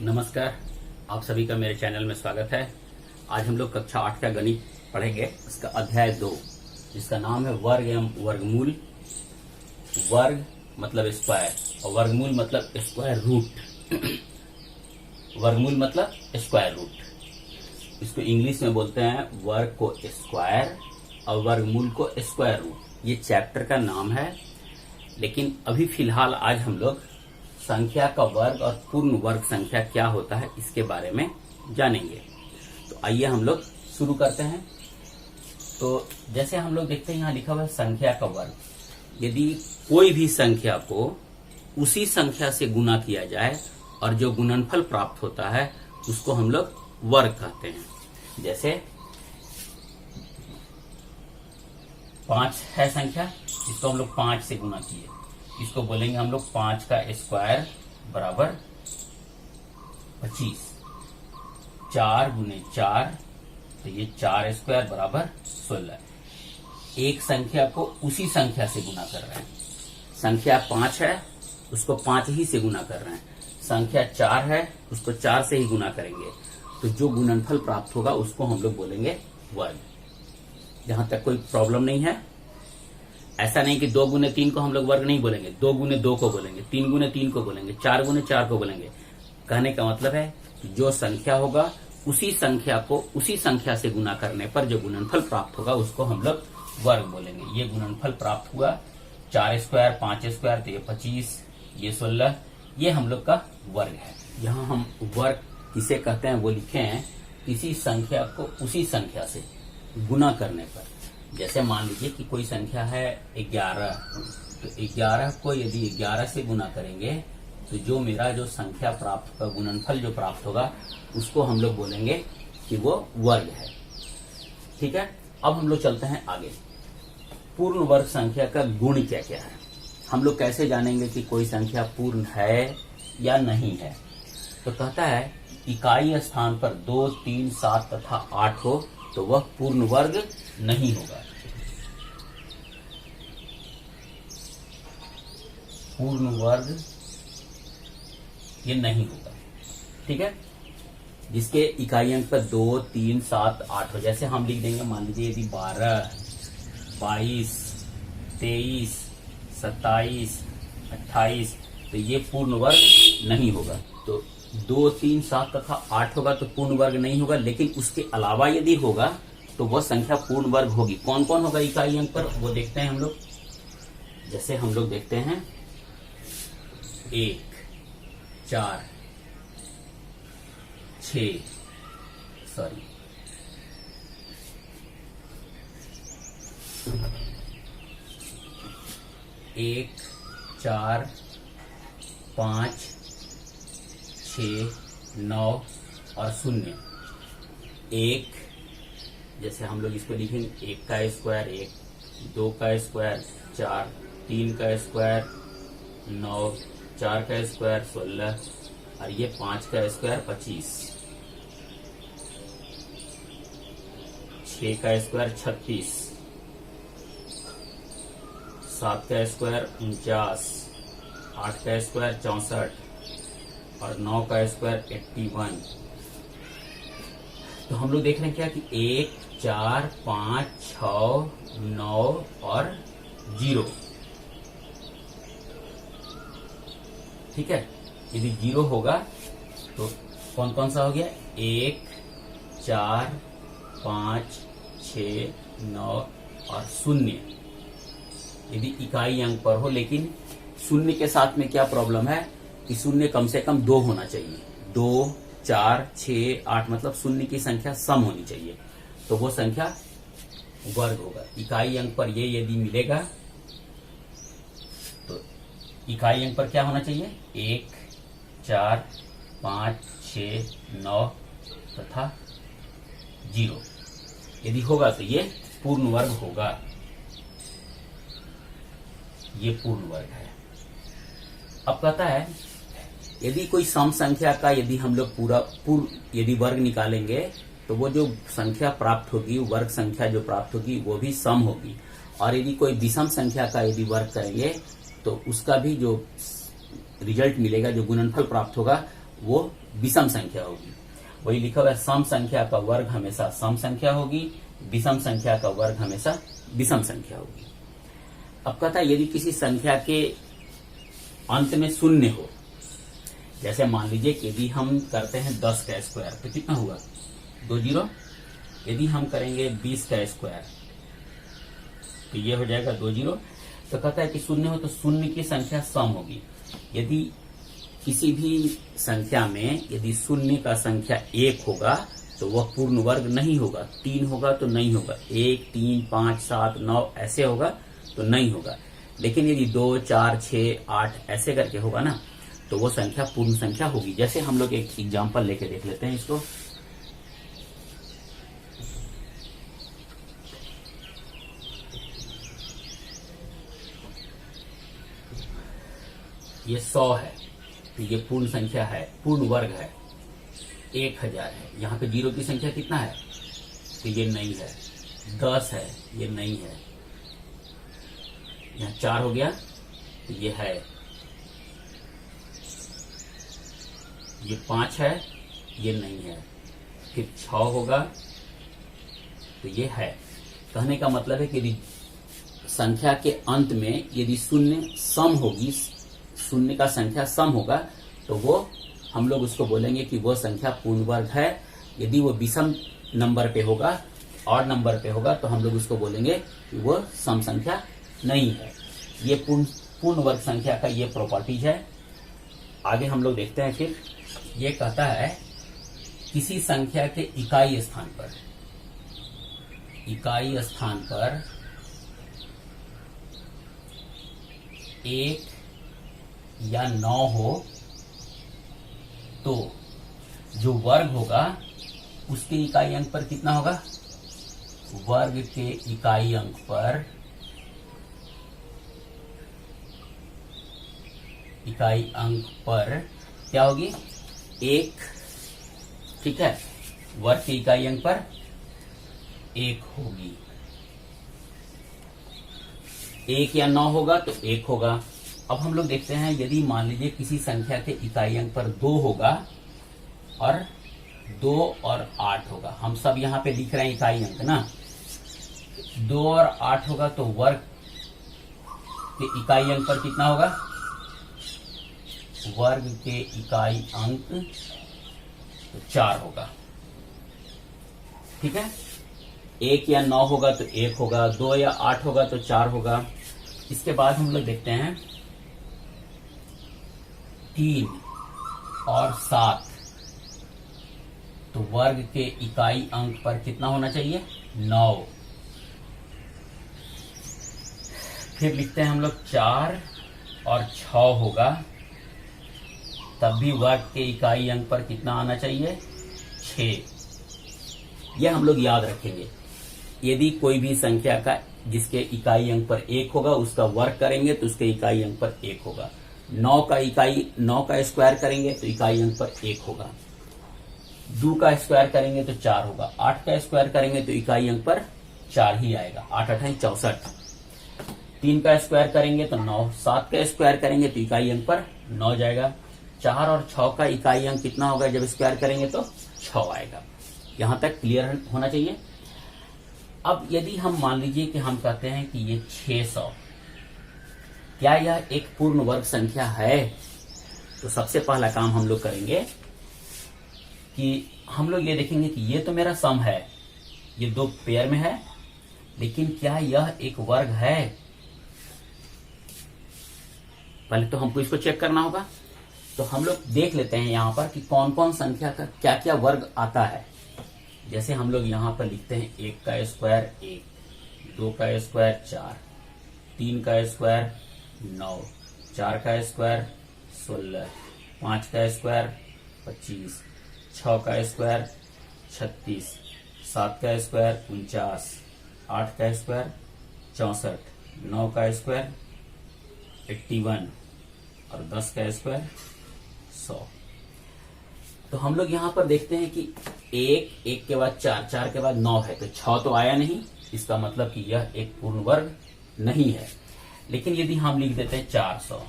नमस्कार, आप सभी का मेरे चैनल में स्वागत है। आज हम लोग कक्षा 8 का गणित पढ़ेंगे। इसका अध्याय 2 जिसका नाम है वर्ग एवं वर्गमूल। वर्ग मतलब स्क्वायर और वर्गमूल मतलब स्क्वायर रूट। वर्गमूल मतलब स्क्वायर रूट। इसको इंग्लिश में बोलते हैं वर्ग को स्क्वायर और वर्गमूल को स्क्वायर रूट। ये चैप्टर का नाम है। लेकिन अभी फिलहाल आज हम लोग संख्या का वर्ग और पूर्ण वर्ग संख्या क्या होता है इसके बारे में जानेंगे। तो आइए हम लोग शुरू करते हैं। तो जैसे हम लोग देखते हैं यहाँ लिखा हुआ है संख्या का वर्ग। यदि कोई भी संख्या को उसी संख्या से गुना किया जाए और जो गुणनफल प्राप्त होता है उसको हम लोग वर्ग कहते हैं। जैसे 5 है संख्या, इसको हम लोग 5 से गुना किए, इसको बोलेंगे हम लोग 5 का स्क्वायर बराबर 25। 4 गुने 4 तो ये 4 स्क्वायर बराबर 16। एक संख्या को उसी संख्या से गुना कर रहे हैं। संख्या 5 है, उसको 5 ही से गुना कर रहे हैं। संख्या 4 है, उसको 4 से ही गुना करेंगे। तो जो गुणनफल प्राप्त होगा उसको हम लोग बोलेंगे वर्ग। जहां तक कोई प्रॉब्लम नहीं है। ऐसा नहीं कि 2 गुने 3 को हम लोग वर्ग नहीं बोलेंगे, 2 गुने 2 को बोलेंगे, 3 गुने 3 को बोलेंगे, 4 गुने 4 को बोलेंगे। कहने का मतलब है कि जो संख्या होगा उसी संख्या को उसी संख्या से गुना करने पर जो गुणनफल प्राप्त होगा उसको हम लोग वर्ग बोलेंगे। ये गुणनफल प्राप्त हुआ 4 स्क्वायर 5 स्क्वायर तो ये 25, ये 16, ये हम लोग का वर्ग है। यहाँ हम वर्ग किसे कहते हैं वो लिखे हैं, किसी संख्या को उसी संख्या से गुना करने पर। जैसे मान लीजिए कि कोई संख्या है 11, तो 11 को यदि 11 से गुना करेंगे तो जो मेरा जो संख्या प्राप्त होगा, गुणनफल जो प्राप्त होगा उसको हम लोग बोलेंगे कि वो वर्ग है। ठीक है, अब हम लोग चलते हैं आगे। पूर्ण वर्ग संख्या का गुण क्या क्या है, हम लोग कैसे जानेंगे कि कोई संख्या पूर्ण है या नहीं है। तो कहता है इकाई स्थान पर 2, 3, 7 तथा 8 हो तो वह पूर्ण वर्ग नहीं होगा। पूर्ण वर्ग ये नहीं होगा। ठीक है, जिसके इकाई अंक पर 2, 3, 7, 8 हो। जैसे हम लिख देंगे, मान लीजिए यदि 12, 22, 23, 27, 28 तो ये पूर्ण वर्ग नहीं होगा। तो 2, 3, 7 तथा 8 होगा तो पूर्ण वर्ग नहीं होगा। लेकिन उसके अलावा यदि होगा तो वह संख्या पूर्ण वर्ग होगी। कौन कौन होगा इकाई अंक पर वो देखते हैं हम लोग। जैसे हम लोग देखते हैं 1, 4, 6, 1, 4, 5, 6, 9 और 0। 1 जैसे हम लोग इसको लिखेंगे 1 का स्क्वायर 1, 2 का स्क्वायर 4, 3 का स्क्वायर 9, 4 का स्क्वायर 16 और ये 5 का स्क्वायर 25, 6 का स्क्वायर 36, 7 का स्क्वायर 49, 8 का स्क्वायर 64 और 9 का स्क्वायर 81। तो हम लोग देख रहे हैं क्या कि 1, 4, 5, 6, 9 और 0। ठीक है, यदि 0 होगा तो कौन कौन सा हो गया, 1, 4, 5, 6, 9 और 0 यदि इकाई अंक पर हो। लेकिन 0 के साथ में क्या प्रॉब्लम है कि 0 कम से कम 2 होना चाहिए। 2, 4, 6, 8 मतलब 0 की संख्या सम होनी चाहिए तो वो संख्या वर्ग होगा। इकाई अंक पर ये यदि मिलेगा तो इकाई अंक पर क्या होना चाहिए, 1, 4, 5, 6, 9 तथा 0 यदि होगा तो ये पूर्ण वर्ग होगा। ये पूर्ण वर्ग है। अब कहता है यदि कोई सम संख्या का यदि हम लोग यदि वर्ग निकालेंगे तो वो जो संख्या प्राप्त होगी, वर्ग संख्या जो प्राप्त होगी वो भी सम होगी। और यदि कोई विषम संख्या का यदि वर्ग करेंगे तो उसका भी जो रिजल्ट मिलेगा, जो गुणनफल प्राप्त होगा वो विषम संख्या होगी। वही लिखा हुआ है, सम संख्या का वर्ग हमेशा सम संख्या होगी, विषम संख्या का वर्ग हमेशा विषम संख्या होगी। अब कहता है यदि किसी संख्या के अंत में शून्य हो, जैसे मान लीजिए कि यदि हम करते हैं 10 का स्क्वायर तो कितना हुआ 2 जीरो। यदि हम करेंगे 20 का स्क्वायर तो ये हो जाएगा 2 जीरो। तो कहता है कि शून्य हो तो शून्य की संख्या सम होगी। यदि किसी भी संख्या में यदि शून्य का संख्या 1 होगा तो वह पूर्ण वर्ग नहीं होगा, 3 होगा तो नहीं होगा, 1, 3, 5, 7, 9 ऐसे होगा तो नहीं होगा। लेकिन यदि 2, 4, 6, 8 ऐसे करके होगा ना तो वो संख्या पूर्ण संख्या होगी। जैसे हम लोग एक एग्जांपल लेके देख लेते हैं इसको। ये 100 है तो ये पूर्ण संख्या है, पूर्ण वर्ग है। 1000 है, यहाँ पे जीरो की संख्या कितना है तो ये नहीं है। 10 है, ये नहीं है। यहाँ 4 हो गया तो ये है। ये 5 है, ये नहीं है। फिर 6 होगा तो ये है। कहने का मतलब है कि यदि संख्या के अंत में यदि शून्य सम होगी, शून्य का संख्या सम होगा तो वो हम लोग उसको बोलेंगे कि वो संख्या पूर्ण वर्ग है। यदि वो विषम नंबर पे होगा, और नंबर पे होगा तो हम लोग उसको बोलेंगे कि वो सम संख्या नहीं है। ये पूर्ण वर्ग संख्या का ये प्रॉपर्टीज है। आगे हम लोग देखते हैं। फिर ये कहता है किसी संख्या के इकाई स्थान पर 1 या 9 हो तो जो वर्ग होगा उसके इकाई अंक पर कितना होगा, वर्ग के इकाई अंक पर क्या होगी 1। ठीक है, वर्ग के इकाई अंक पर 1 होगी। 1 या 9 होगा तो 1 होगा। अब हम लोग देखते हैं यदि मान लीजिए किसी संख्या के इकाई अंक पर 2 होगा और 2 और 8 होगा। हम सब यहाँ पे लिख रहे हैं इकाई अंक ना। 2 और 8 होगा तो वर्ग के इकाई अंक पर कितना होगा, वर्ग के इकाई अंक तो 4 होगा। ठीक है, 1 या 9 होगा तो 1 होगा, 2 या 8 होगा तो 4 होगा। इसके बाद हम लोग देखते हैं 3 और 7 तो वर्ग के इकाई अंक पर कितना होना चाहिए 9। फिर लिखते हैं हम लोग 4 और 6 होगा, तब भी वर्ग के इकाई अंक पर कितना आना चाहिए 6। यह हम लोग याद रखेंगे। यदि कोई भी संख्या का जिसके इकाई अंक पर 1 होगा उसका वर्ग करेंगे तो उसके इकाई अंक पर 1 होगा। 9 का स्क्वायर करेंगे तो इकाई अंक पर 1 होगा। 2 का स्क्वायर करेंगे तो 4 होगा। 8 का स्क्वायर करेंगे तो इकाई अंक पर 4 ही आएगा। 8 8 64। 3 का स्क्वायर करेंगे तो 9। 7 का स्क्वायर करेंगे तो इकाई अंक पर 9 जाएगा। 4 और 6 का इकाई अंक कितना होगा जब स्क्वायर करेंगे तो 6 आएगा। यहां तक क्लियर होना चाहिए। अब यदि हम मान लीजिए कि हम कहते हैं कि ये 600, क्या यह एक पूर्ण वर्ग संख्या है? तो सबसे पहला काम हम लोग करेंगे कि हम लोग ये देखेंगे कि ये तो मेरा सम है, ये 2 पेयर में है, लेकिन क्या यह एक वर्ग है? पहले तो हमको इसको चेक करना होगा। तो हम लोग देख लेते हैं यहाँ पर कि कौन कौन संख्या का क्या क्या वर्ग आता है। जैसे हम लोग यहाँ पर लिखते हैं 1 का स्क्वायर 1, 2 का स्क्वायर 4, 3 का स्क्वायर 9, 4 का स्क्वायर 16, 5 का स्क्वायर 25, 6 का स्क्वायर 36, 7 का स्क्वायर 49, 8 का स्क्वायर 64, 9 का स्क्वायर 81 और 10 का स्क्वायर 100। तो हम लोग यहाँ पर देखते हैं कि 1 के बाद 4, 4 के बाद 9 है, तो 6 तो आया नहीं। इसका मतलब कि यह एक पूर्ण वर्ग नहीं है। लेकिन यदि हम लिख देते हैं 400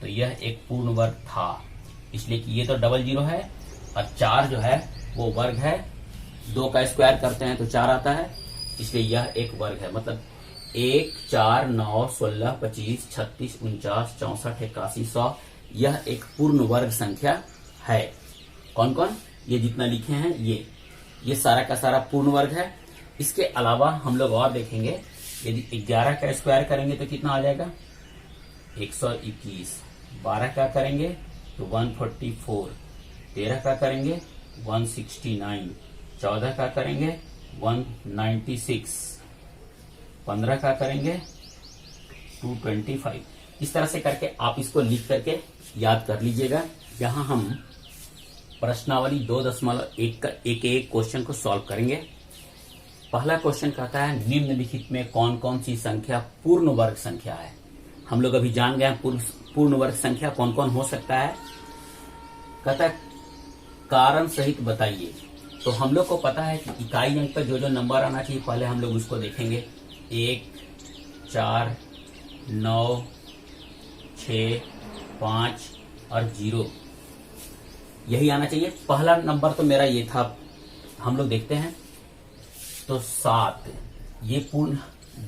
तो यह एक पूर्ण वर्ग था। इसलिए कि ये तो डबल जीरो है और 4 जो है वो वर्ग है। 2 का स्क्वायर करते हैं तो 4 आता है, इसलिए यह एक वर्ग है। मतलब 1, 4, 9, 16, 25, 36, 49, 64, 81, 100 यह एक पूर्ण वर्ग संख्या है। कौन कौन? ये जितना लिखे हैं ये सारा का सारा पूर्ण वर्ग है। इसके अलावा हम लोग और देखेंगे, यदि 11 का स्क्वायर करेंगे तो कितना आ जाएगा? 121। 12 का करेंगे तो 144। 13 का करेंगे 169। 14 का करेंगे 196। 15 का करेंगे 225। इस तरह से करके आप इसको लिख करके याद कर लीजिएगा। यहां हम प्रश्नावली 2.1 का एक क्वेश्चन को सॉल्व करेंगे। पहला क्वेश्चन कहता है निम्नलिखित में कौन कौन सी संख्या पूर्ण वर्ग संख्या है। हम लोग अभी जान गए पूर्ण वर्ग संख्या कौन कौन हो सकता है। कहता है कारण सहित बताइए। तो हम लोग को पता है कि इकाई अंक पर जो जो नंबर आना चाहिए पहले हम लोग उसको देखेंगे। 1, 4, 9, 6, 5 और 0 यही आना चाहिए। पहला नंबर तो मेरा ये था, हम लोग देखते हैं तो 7। ये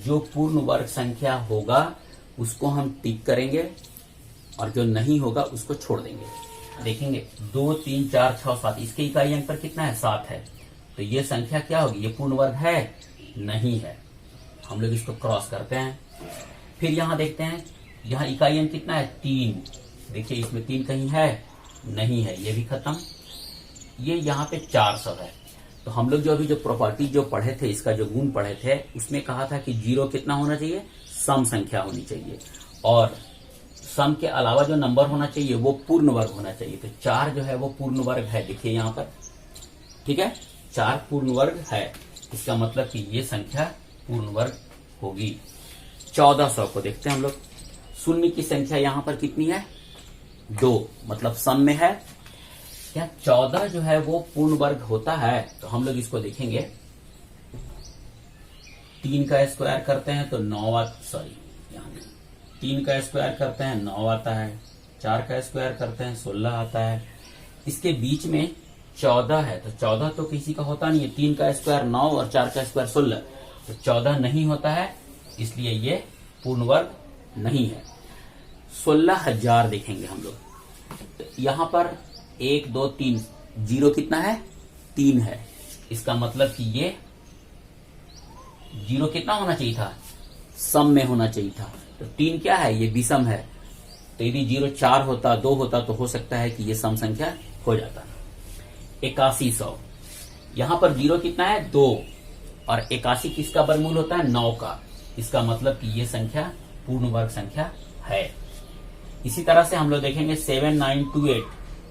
जो पूर्ण वर्ग संख्या होगा उसको हम टिक करेंगे और जो नहीं होगा उसको छोड़ देंगे। देखेंगे 2, 3, 4, 6, 7 इसके इकाई अंक पर कितना है? 7 है। तो ये संख्या क्या होगी? ये पूर्ण वर्ग है? नहीं है। हम लोग इसको क्रॉस करते हैं। फिर यहां देखते हैं, यहां इकाई अंक कितना है? 3। देखिए इसमें 3 कहीं है? नहीं है, ये भी खत्म। ये यहाँ पे 400 है। तो हम लोग जो अभी जो प्रॉपर्टी जो पढ़े थे, इसका जो गुण पढ़े थे, उसमें कहा था कि 0 कितना होना चाहिए? सम संख्या होनी चाहिए और सम के अलावा जो नंबर होना चाहिए वो पूर्ण वर्ग होना चाहिए। तो 4 जो है वो पूर्ण वर्ग है। देखिए यहाँ पर, ठीक है, 4 पूर्ण वर्ग है। इसका मतलब कि ये संख्या पूर्ण वर्ग होगी। 1400 को देखते हैं हम लोग। शून्य की संख्या यहाँ पर कितनी है? 2, मतलब सम में है। क्या 14 जो है वो पूर्ण वर्ग होता है? तो हम लोग इसको देखेंगे। 3 का स्क्वायर करते हैं तो 9 3 का स्क्वायर करते हैं 9 आता है। 4 का स्क्वायर करते हैं 16 आता है। इसके बीच में 14 है, तो 14 तो किसी का होता नहीं है। 3 का स्क्वायर 9 और 4 का स्क्वायर 16, तो 14 नहीं होता है, इसलिए ये पूर्ण वर्ग नहीं है। 16,000 देखेंगे हम लोग। तो यहां पर 1, 2, 3 जीरो कितना है? 3 है। इसका मतलब कि ये 0 कितना होना चाहिए था? सम में होना चाहिए था। तो 3 क्या है? ये विषम है। तो यदि 0 4 होता, 2 होता तो हो सकता है कि ये सम संख्या हो जाता। 8100, यहां पर 0 कितना है? 2 और 81 किसका वर्गमूल होता है? 9 का। इसका मतलब कि ये संख्या पूर्ण वर्ग संख्या है। इसी तरह से हम लोग देखेंगे 7928,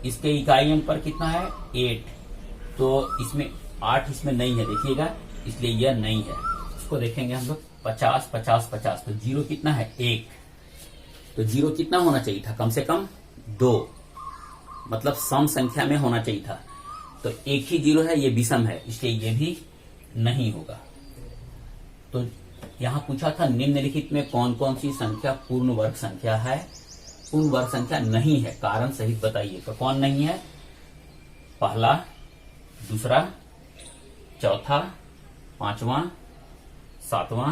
इसके इकाई अंक पर कितना है? 8। तो इसमें 8 इसमें नहीं है, देखिएगा, इसलिए यह नहीं है। इसको देखेंगे हम लोग 50, 50, 50, तो 0 कितना है? 1। तो 0 कितना होना चाहिए था? कम से कम 2, मतलब सम संख्या में होना चाहिए था। तो एक ही 0 है, ये विषम है, इसलिए ये भी नहीं होगा। तो यहां पूछा था निम्नलिखित में कौन कौन सी संख्या पूर्ण वर्ग संख्या है? पूर्ण वर्ग संख्या नहीं है, कारण सहित बताइए। तो कौन नहीं है? पहला, दूसरा, चौथा, 5वां, 7वां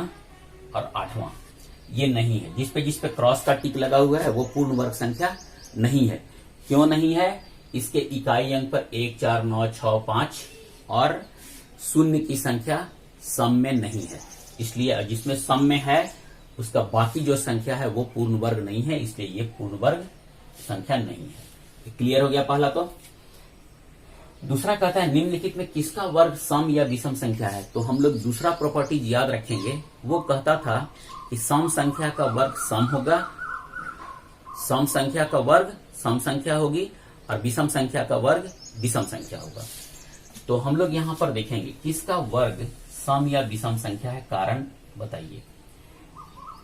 और 8वां, ये नहीं है। जिस पे क्रॉस का टिक लगा हुआ है वो पूर्ण वर्ग संख्या नहीं है। क्यों नहीं है? इसके इकाई अंक पर 1, 4, 9, 6, 5 और शून्य की संख्या सम में नहीं है, इसलिए जिसमें सम में है उसका बाकी जो संख्या है वो पूर्ण वर्ग नहीं है, इसलिए ये पूर्ण वर्ग संख्या नहीं है। क्लियर हो गया पहला। तो दूसरा कहता है निम्नलिखित में किसका वर्ग सम या विषम संख्या है? तो हम लोग दूसरा प्रॉपर्टी याद रखेंगे। वो कहता था कि सम संख्या का वर्ग सम होगा, सम संख्या का वर्ग सम संख्या होगी और विषम संख्या का वर्ग विषम संख्या होगा। तो हम लोग यहां पर देखेंगे किसका वर्ग सम या विषम संख्या है, कारण बताइए।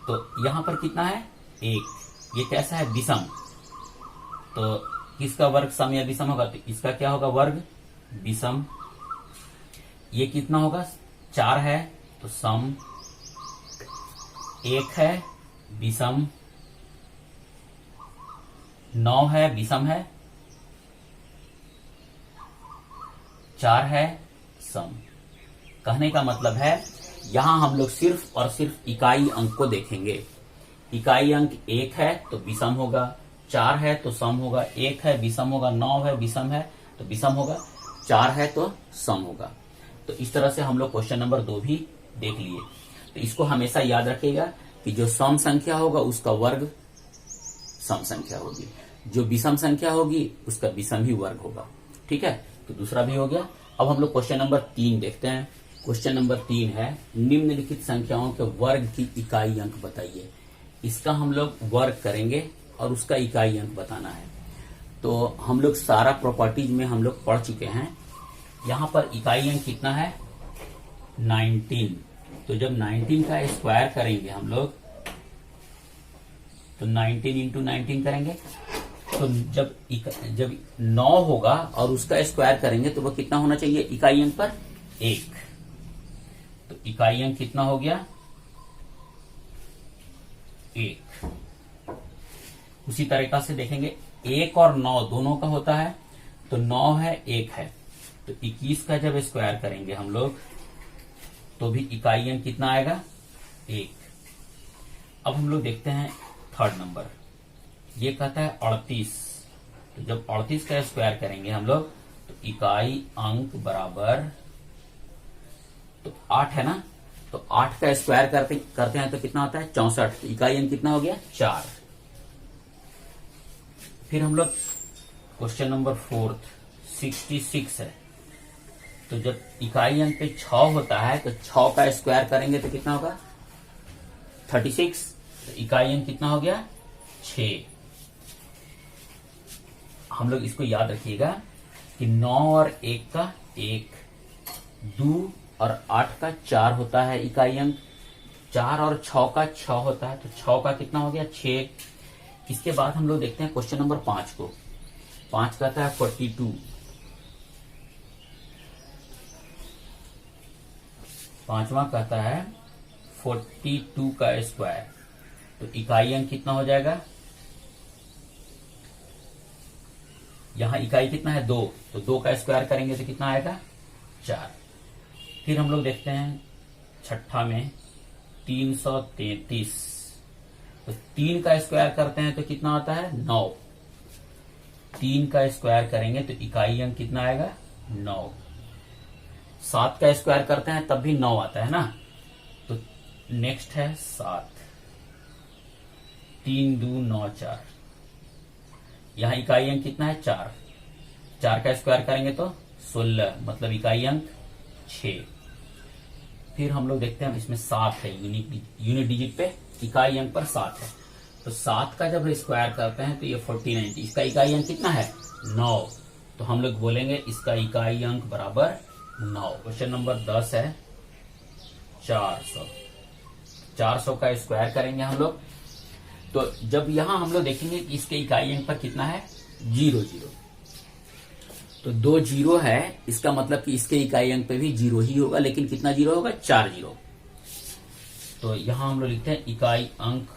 तो यहां पर कितना है? 1। ये कैसा है? विषम। तो किसका वर्ग सम या विषम होगा? तो इसका क्या होगा? वर्ग विषम। ये कितना होगा? 4 है तो सम, 1 है विषम, 9 है विषम है 4 है सम। कहने का मतलब है यहां हम लोग सिर्फ और सिर्फ इकाई अंक को देखेंगे। इकाई अंक 1 है तो विषम होगा, 4 है तो सम होगा, 1 है विषम होगा, 9 है विषम है तो विषम होगा, 4 है तो सम होगा। तो इस तरह से हम लोग क्वेश्चन नंबर 2 भी देख लिए। तो इसको हमेशा याद रखिएगा कि जो सम संख्या होगा उसका वर्ग सम संख्या होगी, जो विषम संख्या होगी उसका विषम ही वर्ग होगा। ठीक है, तो दूसरा भी हो गया। अब हम लोग क्वेश्चन नंबर 3 देखते हैं। क्वेश्चन नंबर 3 है निम्नलिखित संख्याओं के वर्ग की इकाई अंक बताइए। इसका हम लोग वर्ग करेंगे और उसका इकाई अंक बताना है। तो हम लोग सारा प्रॉपर्टीज में हम लोग पढ़ चुके हैं। यहां पर इकाई अंक कितना है 19। तो जब 19 का स्क्वायर करेंगे हम लोग तो 19 इंटू 19 करेंगे तो जब 9 होगा और उसका स्क्वायर करेंगे तो वो कितना होना चाहिए इकाई अंक पर 1। तो इकाई अंक कितना हो गया 1। उसी तरीका से देखेंगे 1 और 9 दोनों का होता है तो 9 है 1 है तो 21 का जब स्क्वायर करेंगे हम लोग तो भी इकाई अंक कितना आएगा 1। अब हम लोग देखते हैं थर्ड नंबर। ये कहता है 38। तो जब 38 का स्क्वायर करेंगे हम लोग तो इकाई अंक बराबर तो 8 है ना, तो 8 का स्क्वायर करते हैं तो कितना होता है 64। तो इकाई अंक कितना हो गया 4। फिर हम लोग क्वेश्चन नंबर 4 66 है। तो जब इकाई अंक पे 6 होता है तो 6 का स्क्वायर करेंगे तो कितना होगा 36। तो इकाई अंक कितना हो गया 6। हम लोग इसको याद रखिएगा कि 9 और 1 का 1, 2 और 8 का 4 होता है इकाई अंक, 4 और 6 का 6 होता है तो 6 का कितना हो गया 6। इसके बाद हम लोग देखते हैं क्वेश्चन नंबर 5 को। 5 कहता है 42। 5वां कहता है 42 का स्क्वायर। तो इकाई अंक कितना हो जाएगा, यहां इकाई कितना है 2, तो 2 का स्क्वायर करेंगे तो कितना आएगा 4। फिर हम लोग देखते हैं छठा में 333। तो 3 का स्क्वायर करते हैं तो कितना आता है 9। 3 का स्क्वायर करेंगे तो इकाई अंक कितना आएगा 9। 7 का स्क्वायर करते हैं तब भी 9 आता है ना, तो नेक्स्ट है 7। 3 2 9 4। यहां इकाई अंक कितना है 4। 4 का स्क्वायर करेंगे तो 16, मतलब इकाई अंक 6। फिर हम लोग देखते हैं इसमें 7 है, यूनिट डिजिट पे इकाई अंक पर 7 है। तो 7 का जब स्क्वायर करते हैं तो ये 49। इसका इकाई अंक कितना है 9। तो हम लोग बोलेंगे इसका इकाई अंक बराबर 9। क्वेश्चन नंबर 10 है 400। 400 का स्क्वायर करेंगे हम लोग तो जब यहां हम लोग देखेंगे कि इसके इकाई अंक पर कितना है 0 0। तो 2 0 है, इसका मतलब कि इसके इकाई अंक पे भी 0 ही होगा, लेकिन कितना 0 होगा 4 0। तो यहां हम लोग लिखते हैं इकाई अंक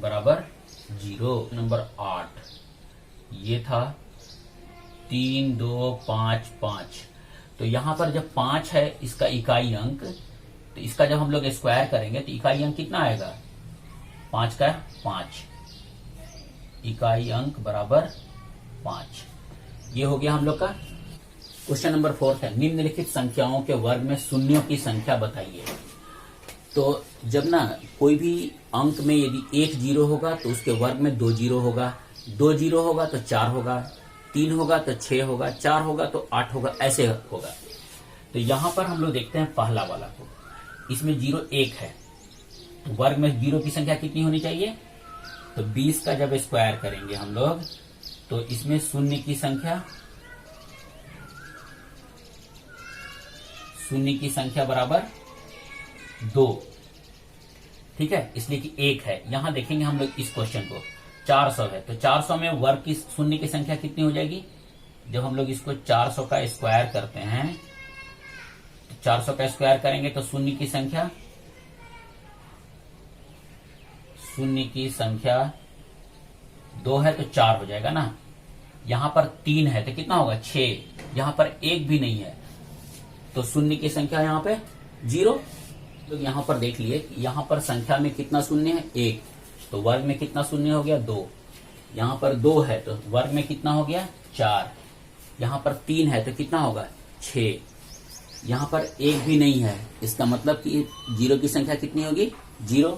बराबर 0। नंबर 8 ये था 3 2 5 5। तो यहां पर जब 5 है इसका इकाई अंक, तो इसका जब हम लोग स्क्वायर करेंगे तो इकाई अंक कितना आएगा 5 का 5। इकाई अंक बराबर 5। ये हो गया हम लोग का। क्वेश्चन नंबर 4 है निम्नलिखित संख्याओं के वर्ग में शून्यों की संख्या बताइए। तो जब ना कोई भी अंक में यदि 1 0 होगा तो उसके वर्ग में 2 0 होगा, 2 0 होगा तो 4 होगा, 3 होगा तो 6 होगा, 4 होगा तो 8 होगा, ऐसे होगा। तो यहां पर हम लोग देखते हैं पहला वाला को। इसमें 0 1 है तो वर्ग में 0 की संख्या कितनी होनी चाहिए, तो 20 का जब स्क्वायर करेंगे हम लोग तो इसमें शून्य की संख्या बराबर 2। ठीक है, इसलिए कि 1 है। यहां देखेंगे हम लोग इस क्वेश्चन को 400 है तो 400 में वर्ग की शून्य की संख्या कितनी हो जाएगी, जब हम लोग इसको 400 का स्क्वायर करते हैं तो 400 का स्क्वायर करेंगे तो शून्य की संख्या 2 है तो 4 हो जाएगा ना। यहां पर 3 है तो कितना होगा 6। यहां पर 1 भी नहीं है तो शून्य की संख्या यहाँ पे 0। तो यहाँ पर देख लिए, यहाँ पर संख्या में कितना शून्य है 1, तो वर्ग में कितना शून्य हो गया 2। यहाँ पर 2 है तो वर्ग में कितना हो गया 4। यहाँ पर 3 है तो कितना होगा 6। यहाँ पर 1 भी नहीं है, इसका मतलब कि 0 की संख्या कितनी होगी 0।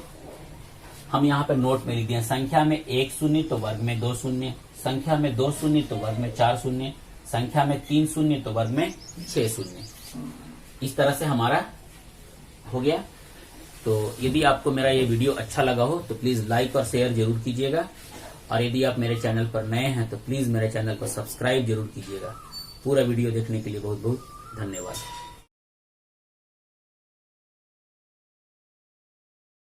हम यहाँ पर नोट में लिख दिए, संख्या में 1 शून्य तो वर्ग में 2 शून्य, संख्या में 2 शून्य तो वर्ग में 4 शून्य, संख्या में 3 शून्य तो वर्ग में 6 शून्य। इस तरह से हमारा हो गया। तो यदि आपको मेरा ये वीडियो अच्छा लगा हो तो प्लीज लाइक और शेयर जरूर कीजिएगा, और यदि आप मेरे चैनल पर नए हैं तो प्लीज मेरे चैनल को सब्सक्राइब जरूर कीजिएगा। पूरा वीडियो देखने के लिए बहुत बहुत धन्यवाद।